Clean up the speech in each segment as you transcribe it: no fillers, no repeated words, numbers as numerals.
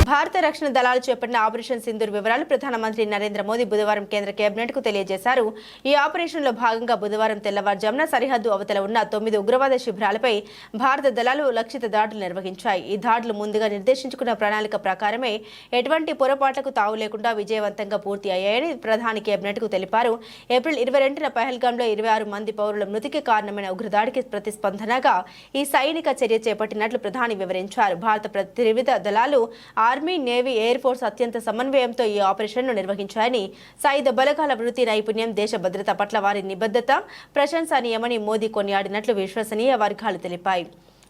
భారత రక్షణ దళాలు చేపట్టిన ఆపరేషన్ సింధూర్ వివరాలు ప్రధానమంత్రి నరేంద్ర మోదీ బుధవారం కేంద్ర కేబినెట్ కు తెలియజేశారు. ఈ ఆపరేషన్లో భాగంగా బుధవారం తెల్లవారుజామున సరిహద్దు అవతల ఉన్న 9 ఉగ్రవాద శిబిరాలపై భారత దళాలు లక్షిత దాడులు నిర్వహించాయి. ఈ దాడులు ముందుగా నిర్దేశించుకున్న ప్రణాళిక ప్రకారమే ఎటువంటి పొరపాట్లకు తావు లేకుండా విజయవంతంగా పూర్తి అయ్యాయని ప్రధాని కేబినెట్ కు తెలిపారు. ఏప్రిల్ 22న పహల్గాంలో 26 మంది పౌరుల మృతికి కారణమైన ఉగ్రదాడికి ప్రతిస్పందనగా ఈ సైనిక చర్య చేపట్టినట్లు ప్రధాని వివరించారు. భారత త్రివిధ దళాలు ఆర్మీ, నేవీ, ఎయిర్ ఫోర్స్ అత్యంత సమన్వయంతో ఈ ఆపరేషన్ను నిర్వహించాయని, సాయుధ బలగాల వృత్తి నైపుణ్యం, దేశ భద్రత పట్ల వారి నిబద్ధత ప్రశంసనీయమని మోదీ కొనియాడినట్లు విశ్వసనీయ వర్గాలు తెలిపాయి.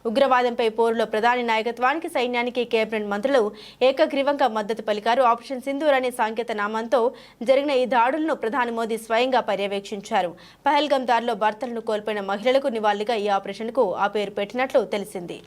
ఉగ్రవాదంపై పోరులో ప్రధాని నాయకత్వానికి సైన్యానికి కేబినెట్ మంత్రులు ఏకగ్రీవంగా మద్దతు పలికారు. ఆపరేషన్ సింధూర్ అనే సాంకేతిక నామంతో జరిగిన ఈ దాడులను ప్రధాని మోదీ స్వయంగా పర్యవేక్షించారు. పహల్గాం దాడిలో భర్తలను కోల్పోయిన మహిళలకు నివాళిగా ఈ ఆపరేషన్కు ఆ పేరు పెట్టినట్లు తెలిసింది.